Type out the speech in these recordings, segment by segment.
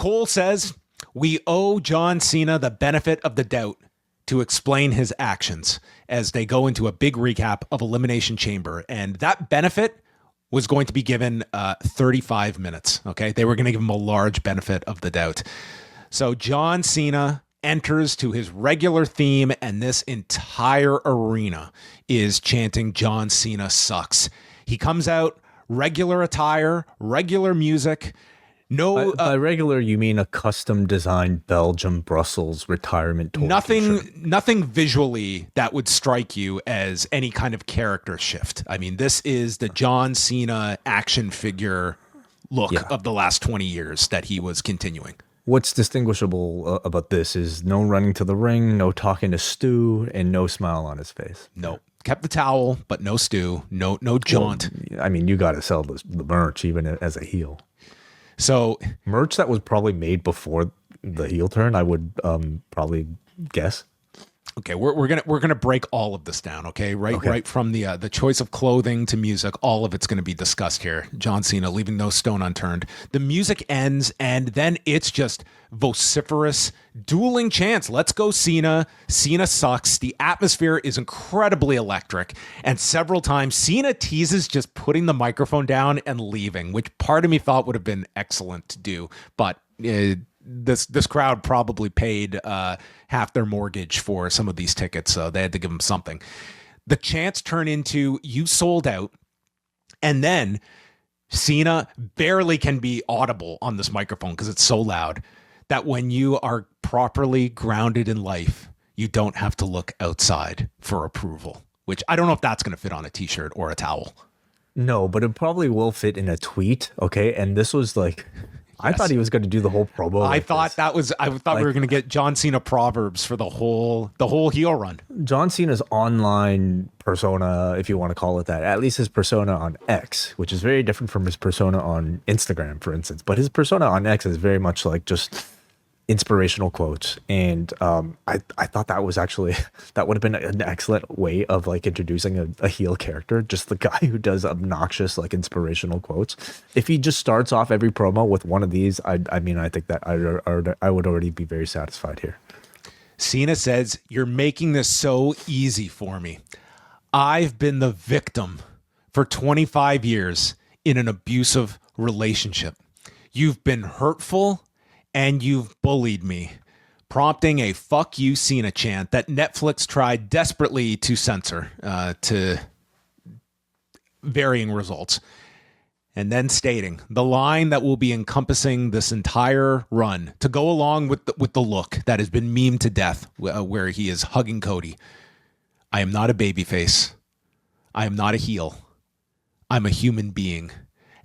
Cole says, we owe John Cena the benefit of the doubt to explain his actions as they go into a big recap of Elimination Chamber. And that benefit was going to be given 35 minutes. Okay. They were going to give him a large benefit of the doubt. So John Cena enters to his regular theme, and this entire arena is chanting John Cena sucks. He comes out, regular attire, regular music. No, by regular, you mean a custom designed Belgium Brussels retirement tour? Nothing visually that would strike you as any kind of character shift. I mean, this is the John Cena action figure look of the last 20 years that he was continuing. What's distinguishable about this is no running to the ring, no talking to Stu, and no smile on his face. No. Kept the towel, but no Stu, no jaunt. Well, I mean, you got to sell the merch even as a heel. So merch that was probably made before the heel turn, I would probably guess. Okay, we're gonna break all of this down. Okay, right from the choice of clothing to music, all of it's gonna be discussed here. John Cena leaving no stone unturned. The music ends, and then it's just vociferous, dueling chants. Let's go, Cena. Cena sucks. The atmosphere is incredibly electric, and several times Cena teases just putting the microphone down and leaving, which part of me thought would have been excellent to do, but. This crowd probably paid half their mortgage for some of these tickets, so they had to give them something. The chants turn into "you sold out," and then Cena barely can be audible on this microphone because it's so loud that when you are properly grounded in life, you don't have to look outside for approval. Which I don't know if that's going to fit on a t-shirt or a towel. No, but it probably will fit in a tweet. Okay, and this was like. I thought he was going to do the whole promo. I thought we were going to get John Cena proverbs for the whole heel run. John Cena's online persona, if you want to call it that, at least his persona on X, which is very different from his persona on Instagram, for instance. But his persona on X is very much like just inspirational quotes. And I thought that was actually, that would have been an excellent way of like introducing a heel character, just the guy who does obnoxious like inspirational quotes. If he just starts off every promo with one of these, I think that I would already be very satisfied here. Cena says, "You're making this so easy for me. I've been the victim for 25 years in an abusive relationship. You've been hurtful and you've bullied me," prompting a "fuck you Cena" chant that Netflix tried desperately to censor to varying results. And then stating the line that will be encompassing this entire run to go along with the look that has been memed to death, where he is hugging Cody. "I am not a babyface. I am not a heel. I'm a human being.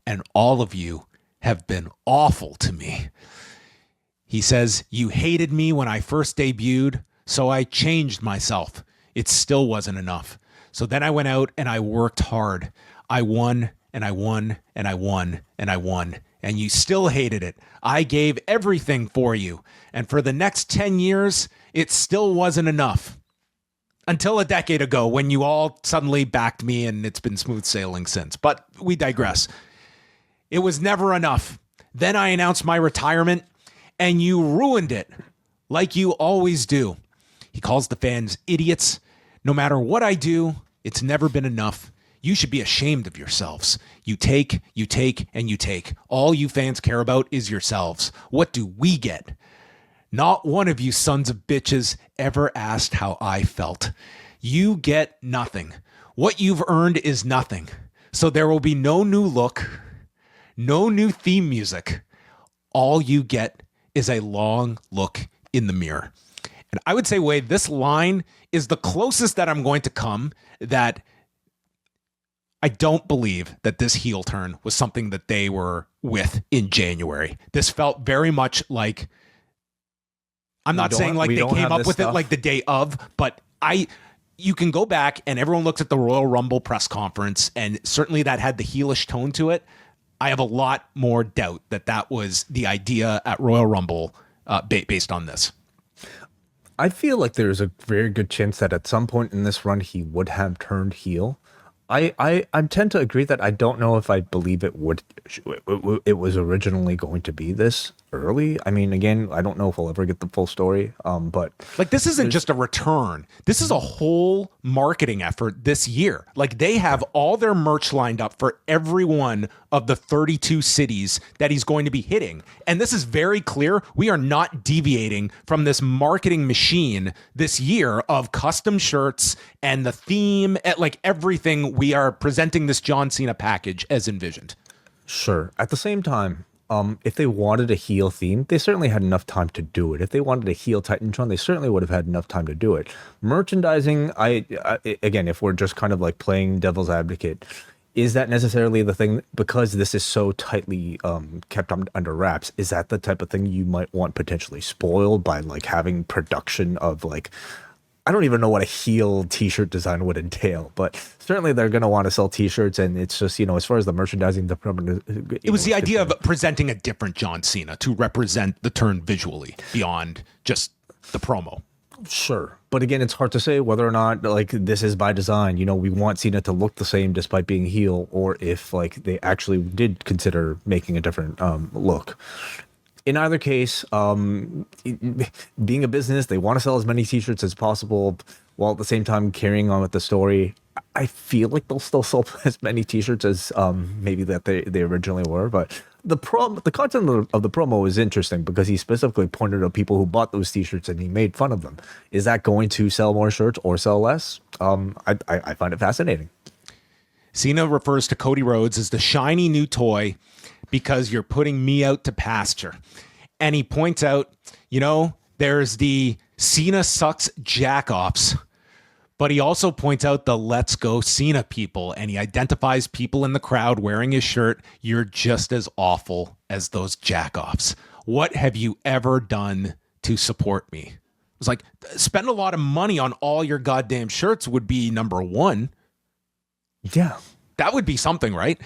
And all of you have been awful to me." He says, "You hated me when I first debuted, so I changed myself. It still wasn't enough. So then I went out and I worked hard. I won and I won and I won and I won. And you still hated it. I gave everything for you. And for the next 10 years, it still wasn't enough. Until a decade ago when you all suddenly backed me and it's been smooth sailing since. But we digress. It was never enough. Then I announced my retirement. And you ruined it, like you always do." He calls the fans idiots. "No matter what I do, it's never been enough. You should be ashamed of yourselves. You take, and you take. All you fans care about is yourselves. What do we get? Not one of you sons of bitches ever asked how I felt. You get nothing. What you've earned is nothing. So there will be no new look, no new theme music. All you get is a long look in the mirror." And I would say, Wade, this line is the closest that I'm going to come that I don't believe that this heel turn was something that they were with in January. This felt very much like, I'm not saying like they came up with it like the day of, but you can go back and everyone looks at the Royal Rumble press conference and certainly that had the heelish tone to it. I have a lot more doubt that was the idea at Royal Rumble based on this. I feel like there's a very good chance that at some point in this run, he would have turned heel. I tend to agree that I don't know if I believe it was originally going to be this. early. I mean, again, I don't know if we'll ever get the full story. But Like, this isn't just a return. This is a whole marketing effort this year. Like, they have all their merch lined up for every one of the 32 cities that he's going to be hitting. And this is very clear. We are not deviating from this marketing machine this year of custom shirts and the theme, like everything. We are presenting this John Cena package as envisioned. sure. At the same time, if they wanted a heel theme, they certainly had enough time to do it. If they wanted a heel Titantron, they certainly would have had enough time to do it. Merchandising, again, if we're just kind of like playing devil's advocate, is that necessarily the thing? Because this is so tightly kept under wraps, is that the type of thing you might want potentially spoiled by like having production of like, I don't even know what a heel t-shirt design would entail, but certainly they're going to want to sell t-shirts. And it's just, as far as the merchandising department, It was the idea of presenting a different John Cena to represent the turn visually beyond just the promo. Sure. But again, it's hard to say whether or not like this is by design. We want Cena to look the same despite being heel, or if like they actually did consider making a different look. In either case, being a business, they want to sell as many t-shirts as possible while at the same time carrying on with the story. I feel like they'll still sell as many t-shirts as maybe that they originally were. But the content of the promo is interesting because he specifically pointed out people who bought those t-shirts and he made fun of them. Is that going to sell more shirts or sell less? I find it fascinating. Cena refers to Cody Rhodes as the shiny new toy because you're putting me out to pasture. And he points out, there's the Cena sucks jackoffs, but he also points out the let's go Cena people. And he identifies people in the crowd wearing his shirt. You're just as awful as those jackoffs. What have you ever done to support me? It was like, spend a lot of money on all your goddamn shirts would be number one. Yeah. That would be something, right?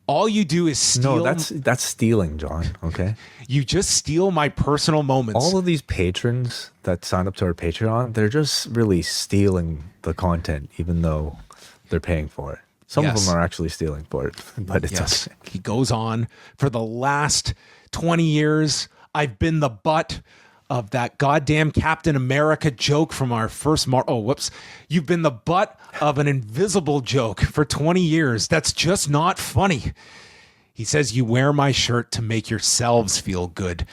All you do is steal. No, that's stealing, John. Okay. You just steal my personal moments. All of these patrons that sign up to our Patreon, they're just really stealing the content, even though they're paying for it. Some of them are actually stealing for it, but it's okay. He goes on, for the last 20 years, I've been the butt of that goddamn Captain America joke from our first You've been the butt of an invisible joke for 20 years. That's just not funny. He says, you wear my shirt to make yourselves feel good.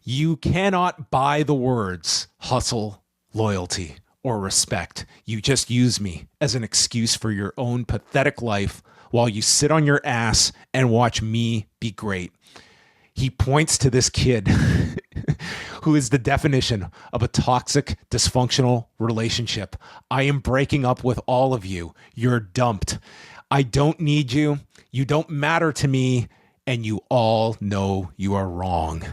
You cannot buy the words hustle, loyalty, or respect. You just use me as an excuse for your own pathetic life while you sit on your ass and watch me be great. He points to this kid who is the definition of a toxic, dysfunctional relationship. I am breaking up with all of you. You're dumped. I don't need you. You don't matter to me. And you all know you are wrong.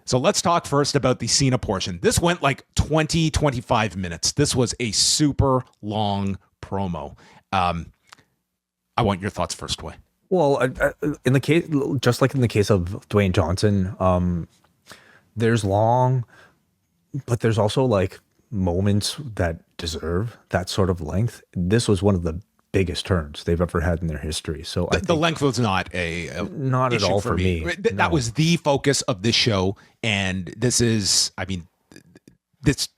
So let's talk first about the Cena portion. This went like 25 minutes. This was a super long promo. I want your thoughts first, Way. Well, in the case, just like in the case of Dwayne Johnson, there's long, but there's also like moments that deserve that sort of length. This was one of the biggest turns they've ever had in their history. So I think the length was not not at all for me. That was the focus of this show, and this is, this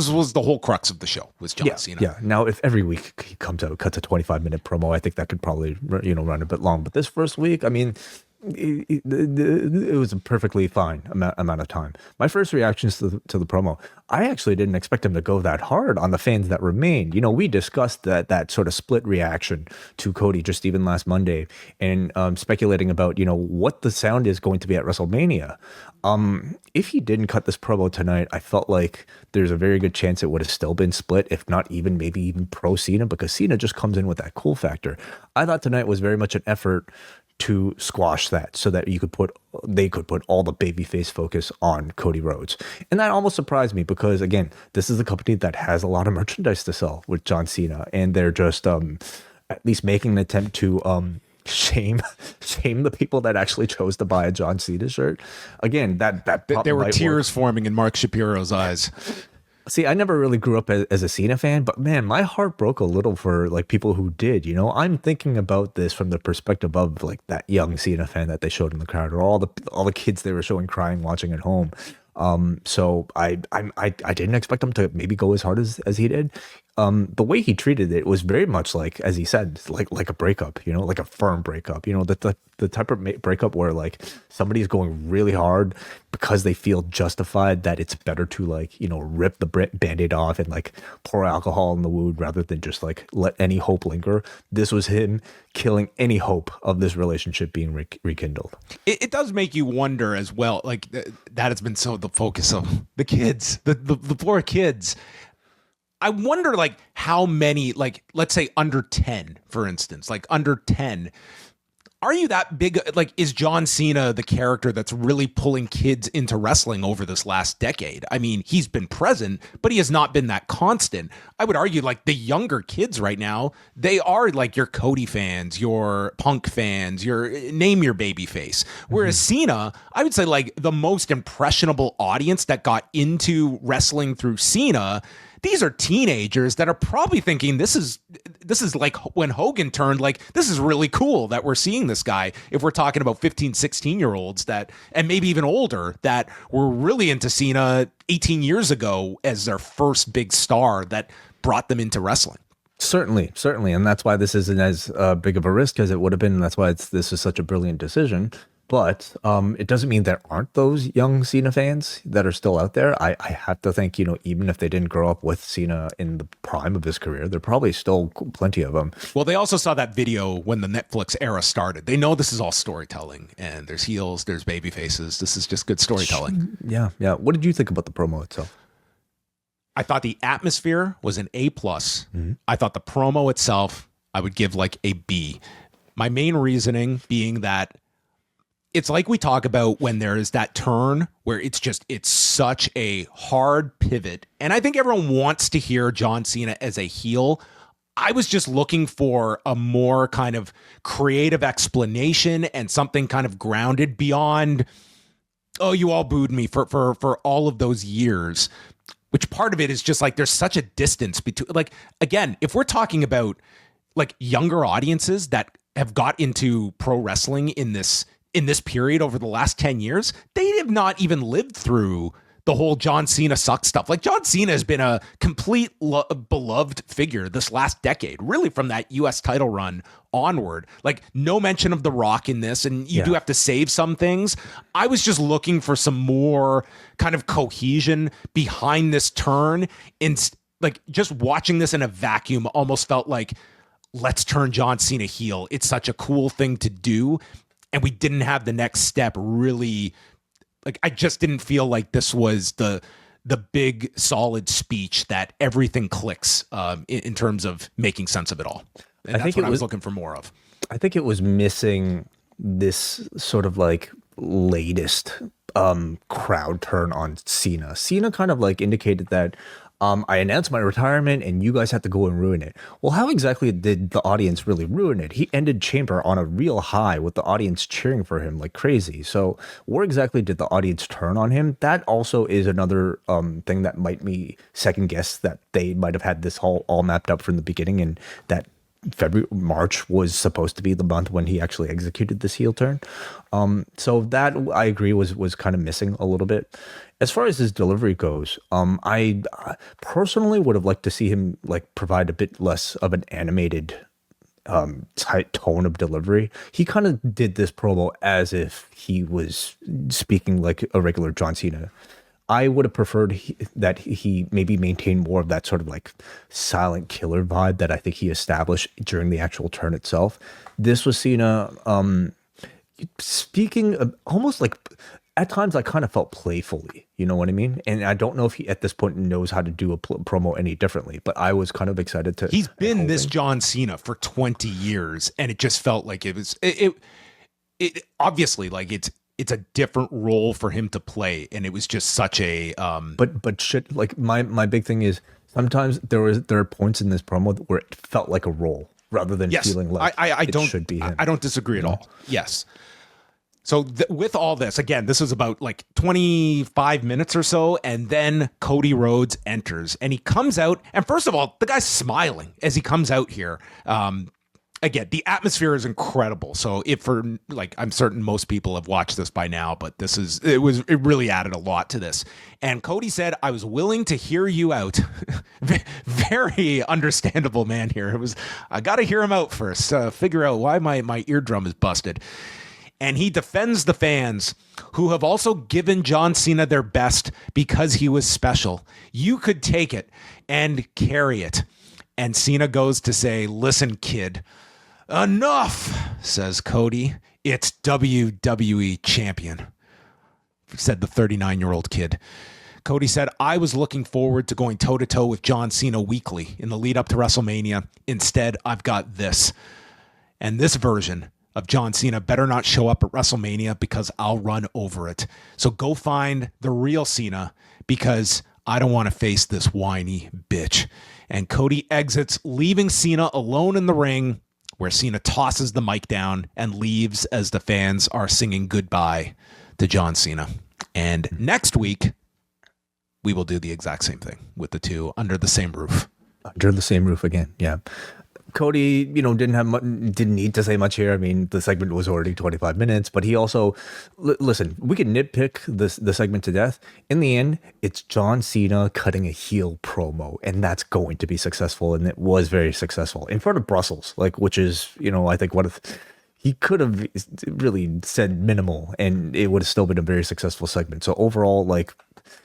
was the whole crux of the show, was John Cena. Yeah. Now, if every week he comes out, cuts a 25-minute promo, I think that could probably run a bit long. But this first week, it was a perfectly fine amount of time. My first reactions to the promo, I actually didn't expect him to go that hard on the fans that remained. We discussed that sort of split reaction to Cody just even last Monday, and speculating about what the sound is going to be at WrestleMania. If he didn't cut this promo tonight, I felt like there's a very good chance it would have still been split, if not maybe even pro Cena, because Cena just comes in with that cool factor. I thought tonight was very much an effort to squash that so that they could put all the babyface focus on Cody Rhodes. And that almost surprised me because, again, this is a company that has a lot of merchandise to sell with John Cena, and they're just at least making an attempt to shame the people that actually chose to buy a John Cena shirt. Again, that there were tears forming in Mark Shapiro's eyes. See, I never really grew up as a Cena fan, but man, my heart broke a little for like people who did. You know, I'm thinking about this from the perspective of like that young Cena fan that they showed in the crowd, or all the kids they were showing crying watching at home. So I didn't expect him to maybe go as hard as he did. The way he treated it was very much like, as he said, like a breakup, you know, like a firm breakup, you know, the type of breakup where like somebody's going really hard because they feel justified that it's better to like, you know, rip the band-aid off and like pour alcohol in the wound rather than just like let any hope linger. This was him killing any hope of this relationship being rekindled. It does make you wonder as well, like that has been so the focus of the kids, the poor kids. I wonder, like, how many, like, let's say under 10, for instance, like under 10, are you that big? Like, is John Cena the character that's really pulling kids into wrestling over this last decade? I mean, he's been present, but he has not been that constant. I would argue, like, the younger kids right now, they are like your Cody fans, your Punk fans, your name your baby face. Whereas Cena, I would say, like, the most impressionable audience that got into wrestling through Cena, these are teenagers that are probably thinking this is like when Hogan turned, like, this is really cool that we're seeing this guy. If we're talking about 15, 16-year-olds that, and maybe even older, that were really into Cena 18 years ago as their first big star that brought them into wrestling. Certainly. And that's why this isn't as big of a risk as it would have been. That's why this is such a brilliant decision. But it doesn't mean there aren't those young Cena fans that are still out there. I have to think, you know, even if they didn't grow up with Cena in the prime of his career, there are probably still plenty of them. Well, they also saw that video when the Netflix era started. They know this is all storytelling, and there's heels, there's baby faces. This is just good storytelling. Yeah. What did you think about the promo itself? I thought the atmosphere was an A+. Mm-hmm. I thought the promo itself, I would give like a B. My main reasoning being that it's like we talk about when there is that turn where it's such a hard pivot. And I think everyone wants to hear John Cena as a heel. I was just looking for a more kind of creative explanation and something kind of grounded beyond, oh, you all booed me for all of those years, which part of it is just like there's such a distance between, like, again, if we're talking about like younger audiences that have got into pro wrestling in this period over the last 10 years, they have not even lived through the whole John Cena sucks stuff. Like, John Cena has been a complete beloved figure this last decade, really from that US title run onward. Like, no mention of The Rock in this, and you do have to save some things. I was just looking for some more kind of cohesion behind this turn. And like, just watching this in a vacuum almost felt like, let's turn John Cena heel. It's such a cool thing to do. And we didn't have the next step really. Like, I just didn't feel like this was the big solid speech that everything clicks in terms of making sense of it all. And that's what I was looking for more of. I think it was missing this sort of like latest crowd turn on Cena. Cena kind of like indicated that I announced my retirement and you guys have to go and ruin it. Well, how exactly did the audience really ruin it? He ended Chamber on a real high with the audience cheering for him like crazy. So where exactly did the audience turn on him? That also is another thing that might be second guess that they might have had this all mapped up from the beginning, and that March was supposed to be the month when he actually executed this heel turn. So that, I agree, was kind of missing a little bit. As far as his delivery goes, I personally would have liked to see him like provide a bit less of an animated tight tone of delivery. He kind of did this promo as if he was speaking like a regular John Cena. I would have preferred that he maybe maintained more of that sort of like silent killer vibe that I think he established during the actual turn itself. This was Cena speaking almost like, at times I kind of felt playfully, you know what I mean? And I don't know if he at this point knows how to do a promo any differently, but I was kind of excited to. He's been this John Cena for 20 years, and it just felt like it was it obviously, like, it's a different role for him to play, and it was just such a but shit, like my big thing is sometimes there are points in this promo where it felt like a role rather than feeling like I don't should be him. I don't disagree at all. Yes. So with all this, again, this was about like 25 minutes or so, and then Cody Rhodes enters, and he comes out, and first of all, the guy's smiling as he comes out here. Again, the atmosphere is incredible. So I'm certain most people have watched this by now, but it really added a lot to this. And Cody said, "I was willing to hear you out." Very understandable man here. I got to hear him out first, figure out why my eardrum is busted. And he defends the fans who have also given John Cena their best because he was special. You could take it and carry it. And Cena goes to say, "Listen, kid, enough," says Cody. "It's WWE champion," said the 39-year-old kid. Cody said, "I was looking forward to going toe-to-toe with John Cena weekly in the lead up to WrestleMania. Instead, I've got this. And this version of John Cena better not show up at WrestleMania because I'll run over it. So go find the real Cena because I don't want to face this whiny bitch." And Cody exits, leaving Cena alone in the ring, where Cena tosses the mic down and leaves as the fans are singing goodbye to John Cena. And next week, we will do the exact same thing with the two under the same roof. Under the same roof again, yeah. Cody, didn't need to say much here. I mean, the segment was already 25 minutes, but he also, listen, we can nitpick the segment to death. In the end, it's John Cena cutting a heel promo, and that's going to be successful, and it was very successful in front of Brussels, which is, I think he could have really said minimal, and it would have still been a very successful segment. So overall,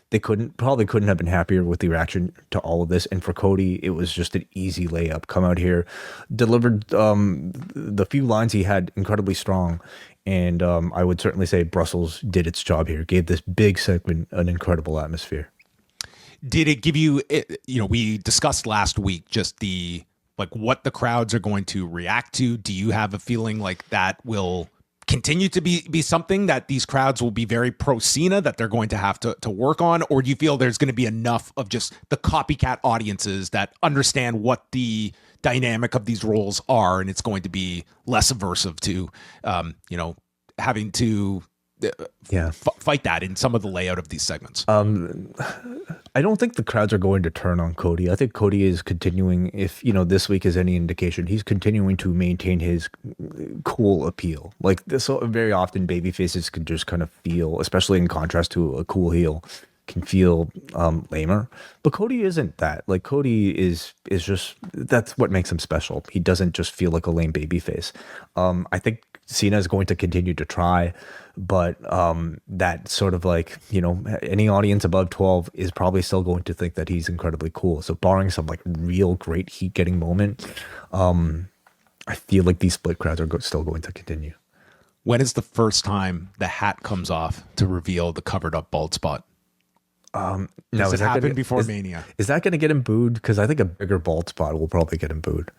they probably couldn't have been happier with the reaction to all of this. And for Cody, it was just an easy layup. Come out here, delivered the few lines he had incredibly strong. And I would certainly say Brussels did its job here, gave this big segment an incredible atmosphere. Did it give you, we discussed last week just what the crowds are going to react to. Do you have a feeling like that will continue to be something that these crowds will be very pro Cena, that they're going to have to work on? Or do you feel there's going to be enough of just the copycat audiences that understand what the dynamic of these roles are, and it's going to be less aversive to, having to fight that in some of the layout of these segments? I don't think the crowds are going to turn on Cody. I think Cody is continuing, if this week is any indication, he's continuing to maintain his cool appeal. So very often baby faces can just kind of feel, especially in contrast to a cool heel, can feel lamer. But Cody isn't that. Cody is just, that's what makes him special. He doesn't just feel like a lame baby face. I think Cena is going to continue to try, but that sort of any audience above 12 is probably still going to think that he's incredibly cool. So barring some real great heat getting moment, I feel like these split crowds are still going to continue. When is the first time the hat comes off to reveal the covered up bald spot? Does it happen before Mania? Is that going to get him booed? Because I think a bigger bald spot will probably get him booed.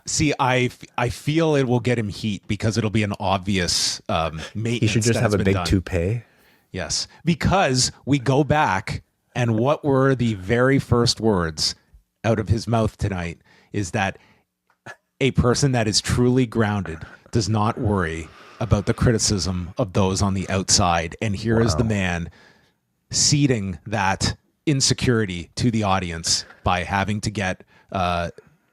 See, I feel it will get him heat because it'll be an obvious maintenance. He should just have a big toupee. Yes, because we go back, and what were the very first words out of his mouth tonight is that a person that is truly grounded does not worry about the criticism of those on the outside. And here is the man ceding that insecurity to the audience by having to get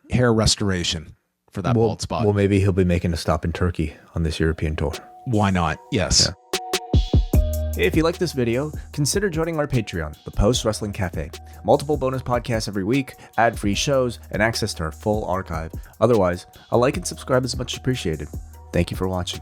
hair restoration for that bald spot. Well, maybe he'll be making a stop in Turkey on this European tour. Why not? Yes. Yeah. If you like this video, consider joining our Patreon, the Post Wrestling Cafe. Multiple bonus podcasts every week, ad-free shows, and access to our full archive. Otherwise, a like and subscribe is much appreciated. Thank you for watching.